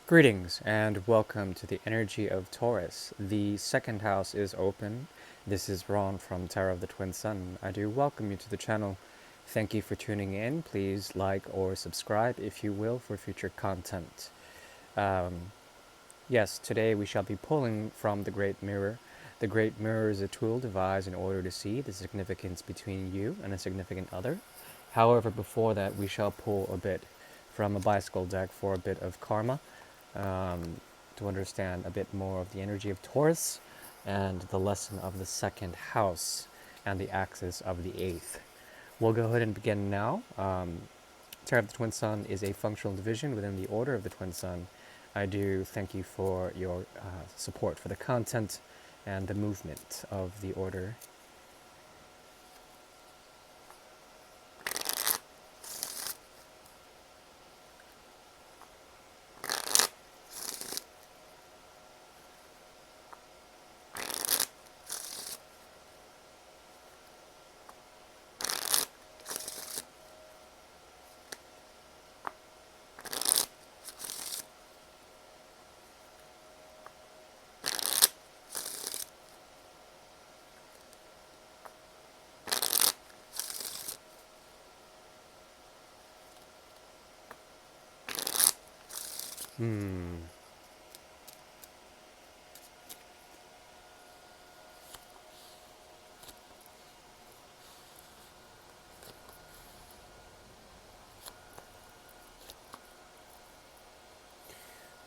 Greetings and welcome to the energy of Taurus. The second house is open. This is Ron from Tarot of the Twin Sun. I do welcome you to the channel. Thank you for tuning in. Please like or subscribe if you will for future content. Yes, today we shall be pulling from the Great Mirror. The Great Mirror is a tool devised in order to see the significance between you and a significant other. However, before that, we shall pull a bit from a bicycle deck for a bit of karma, to understand a bit more of the energy of Taurus and the lesson of the second house and the axis of the eighth. We'll go ahead and begin now. Tarot of the Twin Sun is a functional division within the Order of the Twin Sun. I do thank you for your support for the content and the movement of the Order.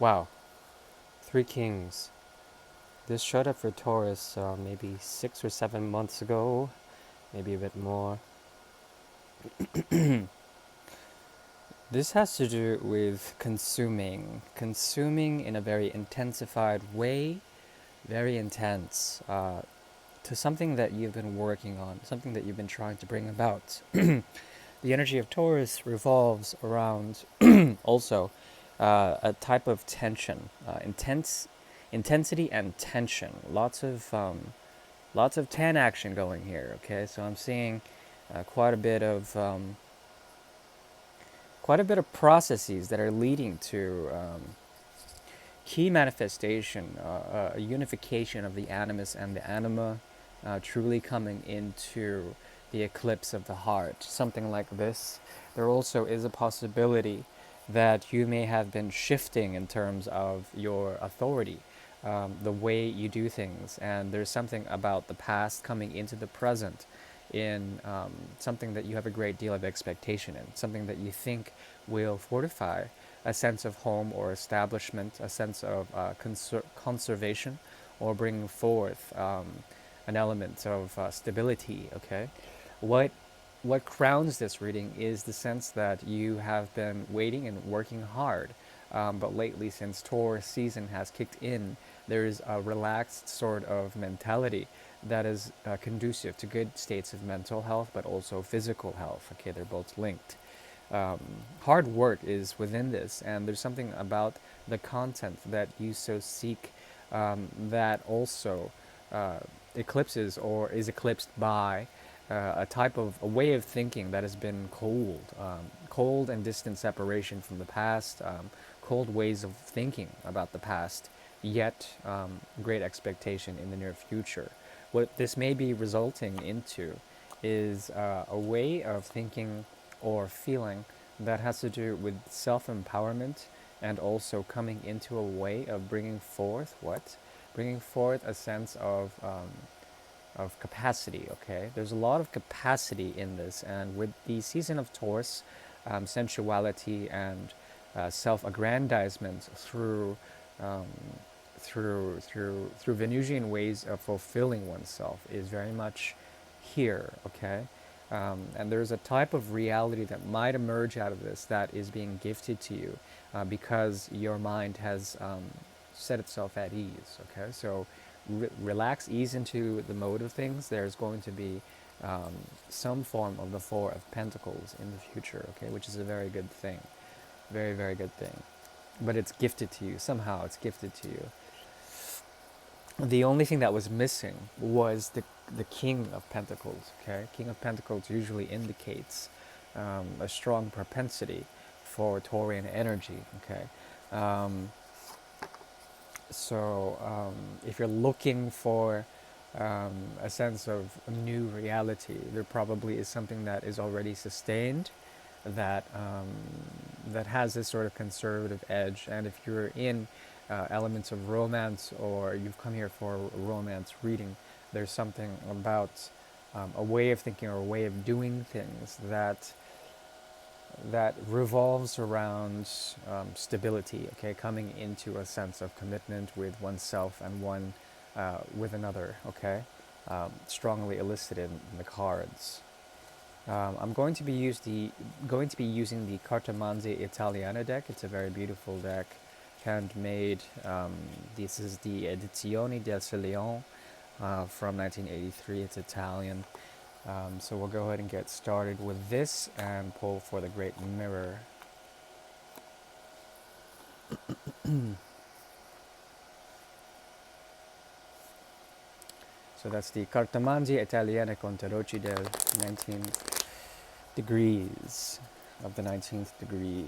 Wow, Three Kings. This showed up for Taurus maybe 6 or 7 months ago, maybe a bit more. This has to do with consuming in a very intensified way, very intense, to something that you've been working on, something that you've been trying to bring about. The energy of Taurus revolves around also a type of tension, intensity and tension. Lots of tan action going here. Okay, so I'm seeing quite a bit of processes that are leading to key manifestation, a unification of the animus and the anima, truly coming into the eclipse of the heart, something like this. There also is a possibility that you may have been shifting in terms of your authority, the way you do things, and there's something about the past coming into the present in something that you have a great deal of expectation in, something that you think will fortify a sense of home or establishment, a sense of conservation, or bring forth an element of stability. Okay, what what crowns this reading is the sense that you have been waiting and working hard, but lately, since Taurus season has kicked in, there is a relaxed sort of mentality that is conducive to good states of mental health, but also physical health. Okay, they're both linked. Hard work is within this, and there's something about the content that you so seek that also eclipses or is eclipsed by a way of thinking that has been cold and distant separation from the past, cold ways of thinking about the past, yet great expectation in the near future. What this may be resulting into is a way of thinking or feeling that has to do with self-empowerment, and also coming into a way of bringing forth what? Bringing forth a sense of capacity. Okay, there's a lot of capacity in this, and with the season of Taurus, sensuality and self-aggrandizement um, through Venusian ways of fulfilling oneself is very much here. Okay, and there's a type of reality that might emerge out of this that is being gifted to you because your mind has set itself at ease. Okay, so relax, ease into the mode of things. There's going to be some form of the Four of Pentacles in the future, okay, which is a very good thing. Very, very good thing. But it's gifted to you. Somehow it's gifted to you. The only thing that was missing was the King of Pentacles, okay? King of Pentacles usually indicates a strong propensity for Taurian energy, okay? So if you're looking for a sense of a new reality, there probably is something that is already sustained, that that has this sort of conservative edge. And if you're in elements of romance, or you've come here for a romance reading, there's something about a way of thinking or a way of doing things that revolves around stability, okay, coming into a sense of commitment with oneself and one with another, okay, strongly elicited in the cards. I'm going to be using the Cartomanzi Italiana deck. It's a very beautiful deck, handmade. This is the Edizioni del Leon from 1983. It's Italian. So we'll go ahead and get started with this and pull for the Great Mirror. So that's the Cartomanzi Italiana con Tarocchi del 19th degrees of the 19th degree.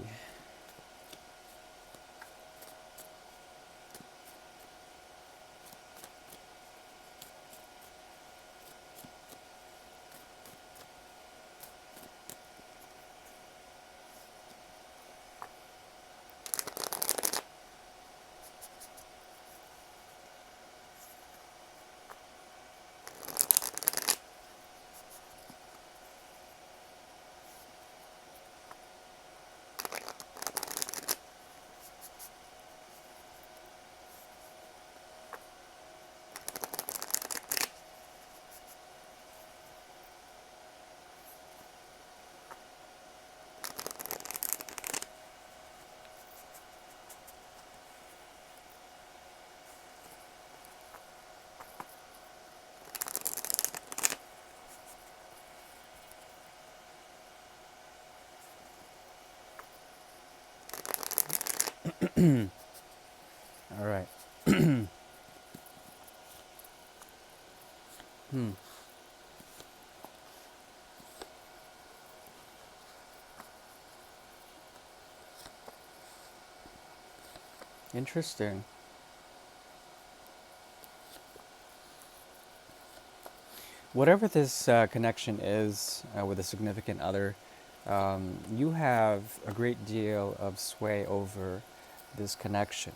All right. Hmm. Interesting. Whatever this connection is with a significant other, you have a great deal of sway over this connection.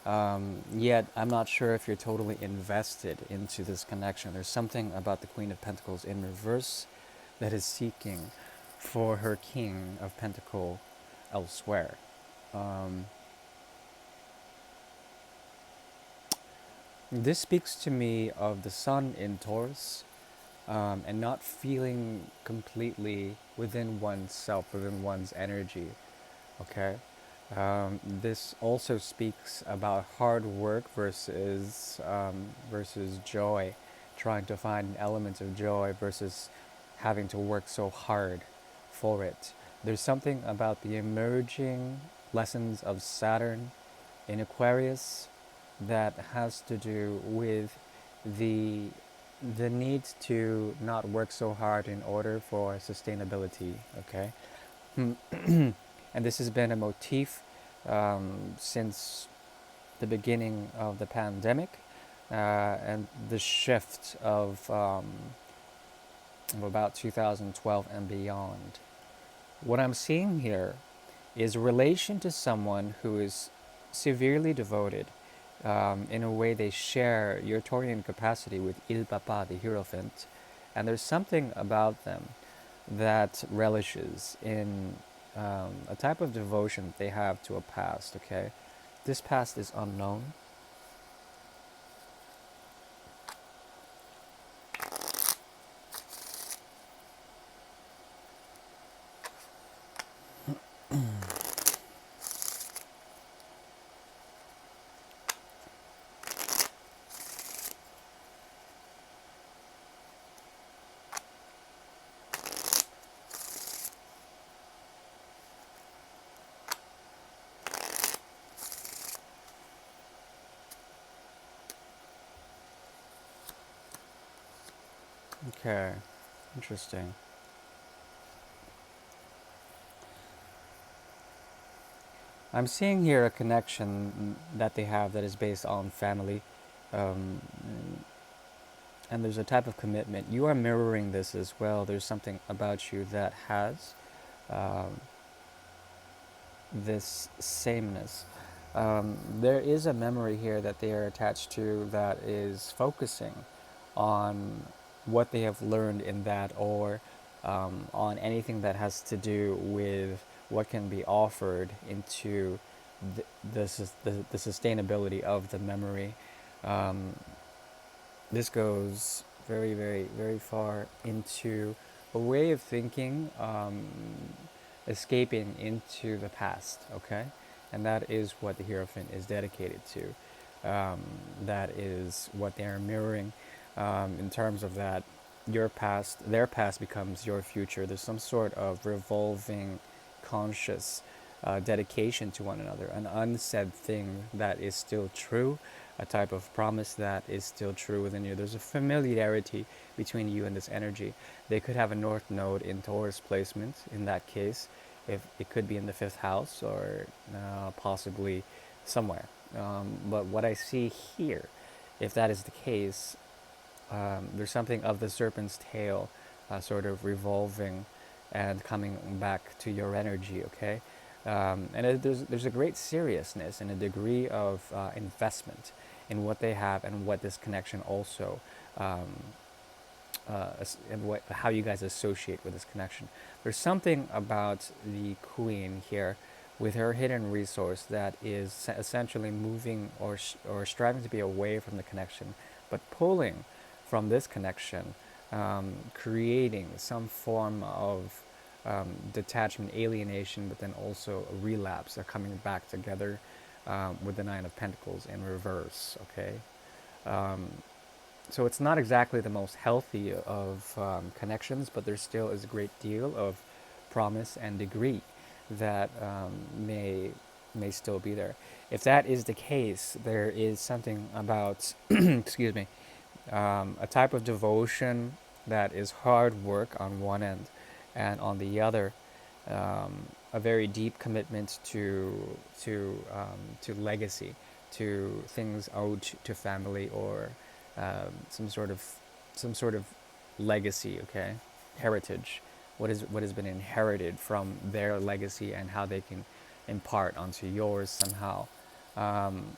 Yet, I'm not sure if you're totally invested into this connection. There's something about the Queen of Pentacles in reverse that is seeking for her King of Pentacle elsewhere. Um, this speaks to me of the Sun in Taurus, and not feeling completely within oneself, within one's energy. Okay. This also speaks about hard work versus joy, trying to find an element of joy versus having to work so hard for it. There's something about the emerging lessons of Saturn in Aquarius that has to do with the the need to not work so hard in order for sustainability. Okay. And this has been a motif since the beginning of the pandemic, and the shift of about 2012 and beyond. What I'm seeing here is relation to someone who is severely devoted. In a way, they share your Taurian capacity with Il Papa, the Hierophant, and there's something about them that relishes in a type of devotion they have to a past, okay? This past is unknown. Okay, interesting. I'm seeing here a connection that they have that is based on family, um, and there's a type of commitment. You are mirroring this as well. There's something about you that has um, this sameness. There is a memory here that they are attached to that is focusing on what they have learned in that, or on anything that has to do with what can be offered into the sustainability of the memory. Um, this goes very, very, very far into a way of thinking, escaping into the past, okay? And that is what the Hierophant is dedicated to. That is what they are mirroring, in terms of that your past, their past becomes your future. There's some sort of revolving conscious dedication to one another, an unsaid thing that is still true, a type of promise that is still true within you. There's a familiarity between you and this energy. They could have a north node in Taurus placement in that case. If it could be in the fifth house, or possibly somewhere. But what I see here, if that is the case, there's something of the serpent's tail, sort of revolving and coming back to your energy, okay? There's a great seriousness and a degree of investment in what they have and what this connection also, um, and how you guys associate with this connection. There's something about the queen here with her hidden resource that is essentially moving, or striving to be away from the connection, but pulling from this connection, creating some form of detachment, alienation, but then also a relapse, coming back together, with the Nine of Pentacles in reverse, okay? Um, so it's not exactly the most healthy of connections, but there still is a great deal of promise and degree that may still be there. If that is the case, there is something about excuse me, a type of devotion that is hard work on one end, and on the other, a very deep commitment to legacy, to things owed to family, or some sort of legacy, okay, heritage. What has been inherited from their legacy, and how they can impart onto yours somehow. Um,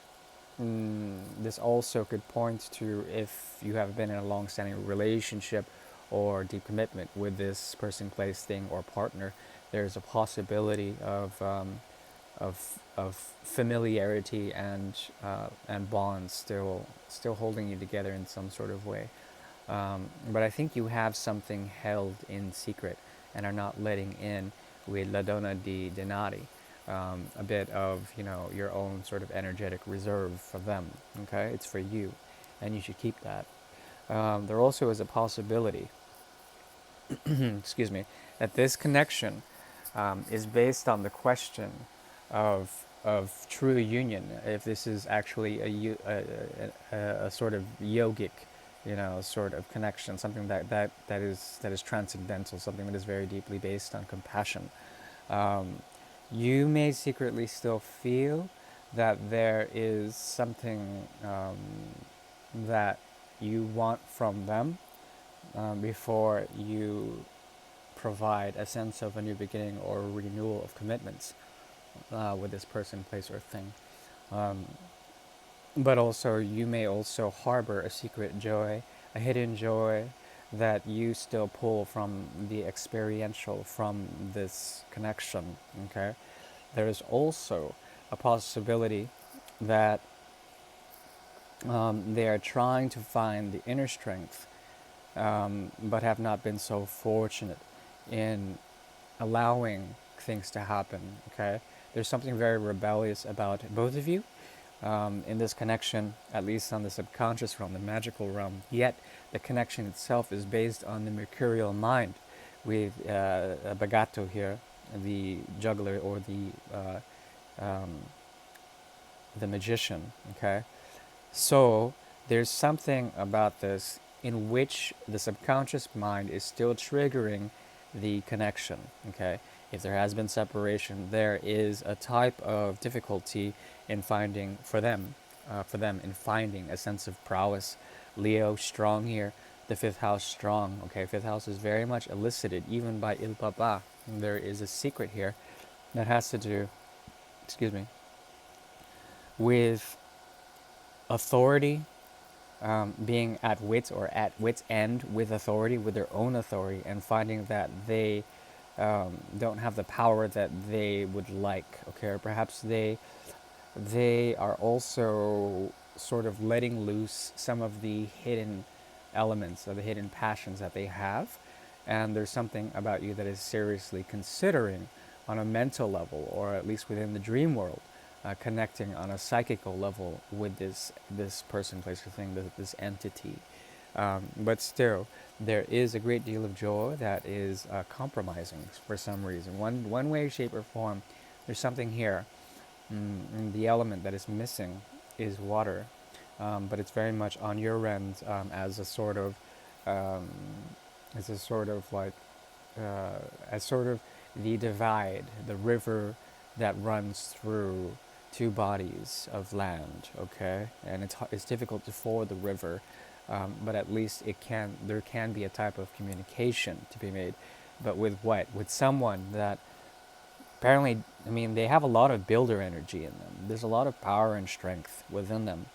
this also could point to if you have been in a long-standing relationship or deep commitment with this person, place, thing, or partner. There's a possibility of familiarity and bonds still holding you together in some sort of way. But I think you have something held in secret and are not letting in with La Donna di Denari, a bit of, your own sort of energetic reserve for them. Okay, it's for you, and you should keep that. There also is a possibility, excuse me, that this connection is based on the question of true union. If this is actually a sort of yogic, sort of connection, something that is transcendental, something that is very deeply based on compassion. Um, you may secretly still feel that there is something that you want from them, before you provide a sense of a new beginning or a renewal of commitments with this person, place, or thing. Um, but also, you may also harbor a secret joy, a hidden joy that you still pull from the experiential, from this connection. Okay, there is also a possibility that they are trying to find the inner strength, but have not been so fortunate in allowing things to happen. Okay, there's something very rebellious about both of you, in this connection, at least on the subconscious realm, the magical realm. Yet the connection itself is based on the mercurial mind, with Bagato here, the juggler, or the magician. Okay, so there's something about this in which the subconscious mind is still triggering the connection. Okay, If there has been separation, there is a type of difficulty in finding for them in finding a sense of prowess. Leo strong here, the fifth house strong. Okay, fifth house is very much elicited even by Il Papa. There is a secret here that has to do, excuse me, with authority, being at wits or at wits end with authority, with their own authority, and finding that they don't have the power that they would like. Okay, or perhaps they are also sort of letting loose some of the hidden elements or the hidden passions that they have, and there's something about you that is seriously considering on a mental level, or at least within the dream world, connecting on a psychical level with this person, place, or thing, this entity. But still, there is a great deal of joy that is compromising for some reason. One way, shape, or form, there's something here. The element that is missing is water, but it's very much on your end, um, as a sort of like as sort of the divide, the river that runs through two bodies of land. Okay, and it's difficult to ford the river, but at least there can be a type of communication to be made. But with what? With someone that apparently, I mean, they have a lot of builder energy in them. There's a lot of power and strength within them,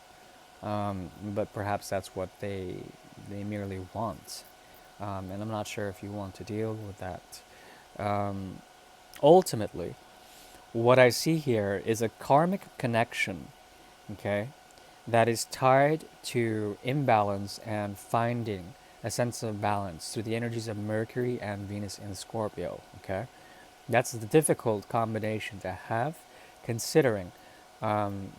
but perhaps that's what they merely want. And I'm not sure if you want to deal with that. Um, Ultimately, what I see here is a karmic connection, okay, that is tied to imbalance and finding a sense of balance through the energies of Mercury and Venus in Scorpio, okay? That's the difficult combination to have, considering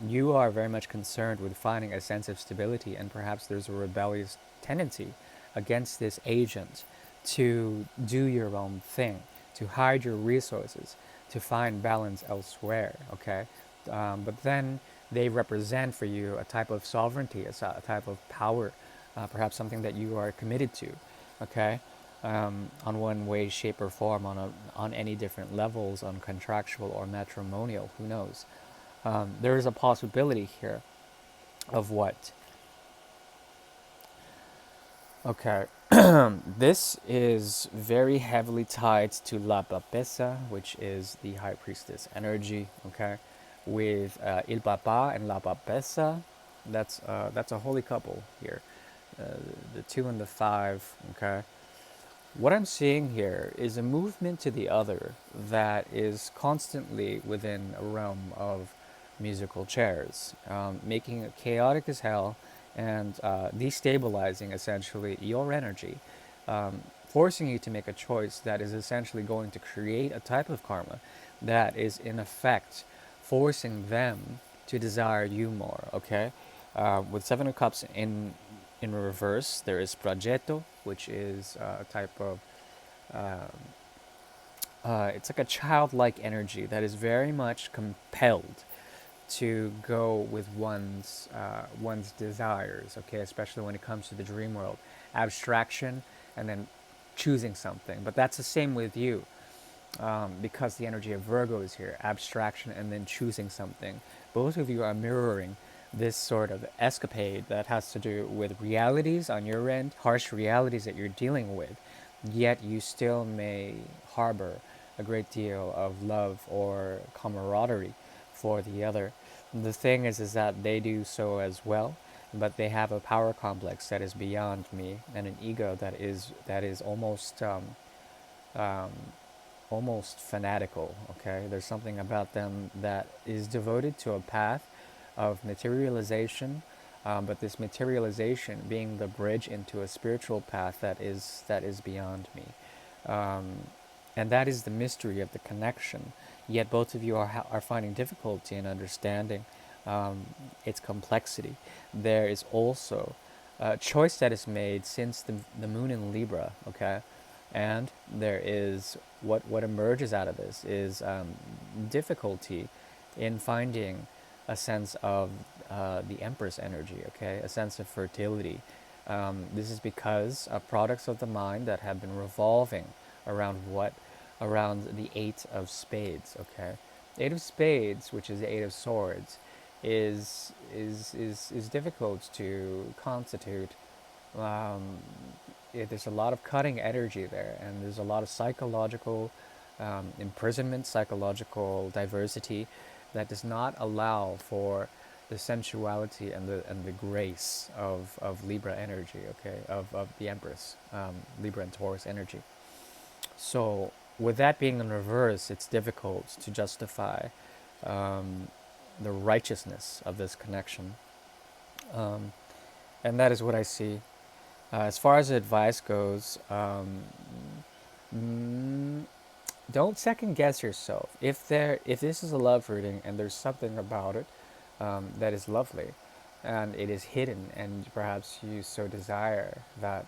you are very much concerned with finding a sense of stability, and perhaps there's a rebellious tendency against this agent to do your own thing, to hide your resources, to find balance elsewhere, okay? But then they represent for you a type of sovereignty, a type of power, perhaps something that you are committed to, okay? On one way, shape, or form, on any different levels, on contractual or matrimonial, who knows? There is a possibility here of what? Okay, this is very heavily tied to La Papesa, which is the High Priestess energy, okay? With Il Papa and La Papesa, that's a holy couple here. The 2 and the 5, okay? What I'm seeing here is a movement to the other that is constantly within a realm of musical chairs, making it chaotic as hell and destabilizing essentially your energy, forcing you to make a choice that is essentially going to create a type of karma that is in effect forcing them to desire you more. Okay, with Seven of Cups in reverse, there is Progetto, which is a type of it's like a childlike energy that is very much compelled to go with one's desires. Okay, especially when it comes to the dream world, abstraction, and then choosing something. But that's the same with you, because the energy of Virgo is here, abstraction and then choosing something. Both of you are mirroring this sort of escapade that has to do with realities on your end, harsh realities that you're dealing with, yet you still may harbor a great deal of love or camaraderie for the other. The thing is that they do so as well, but they have a power complex that is beyond me, and an ego that is um, almost fanatical. Okay, there's something about them that is devoted to a path of materialization, but this materialization being the bridge into a spiritual path that is beyond me, um, and that is the mystery of the connection. Yet both of you are finding difficulty in understanding its complexity. There is also a choice that is made since the moon in Libra. Okay, and there is what emerges out of this is difficulty in finding a sense of the Empress energy, okay, a sense of fertility. This is because of products of the mind that have been revolving around what around the Eight of Spades. Okay, Eight of Spades, which is the Eight of Swords, is difficult to constitute. Um, there's a lot of cutting energy there, and there's a lot of psychological imprisonment, psychological diversity that does not allow for the sensuality and the grace of Libra energy, okay, of the Empress, Libra and Taurus energy. So, with that being in reverse, it's difficult to justify um, the righteousness of this connection. Um, and that is what I see. As far as advice goes, mm, don't second guess yourself. If this is a love reading and there's something about it that is lovely, and it is hidden, and perhaps you so desire that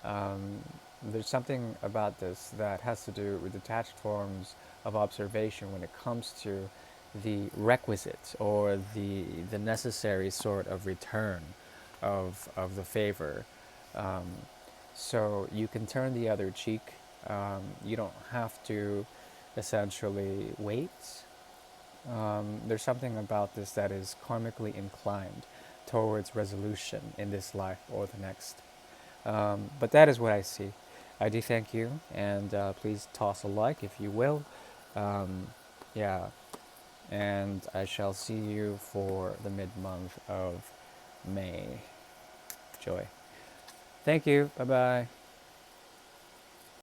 um, there's something about this that has to do with detached forms of observation when it comes to the requisite or the necessary sort of return of the favor. Um, so you can turn the other cheek. You don't have to essentially wait. There's something about this that is karmically inclined towards resolution in this life or the next. But that is what I see. I do thank you, and please toss a like if you will. Um, yeah, and I shall see you for the mid month of May. Joy. Thank you. Bye bye.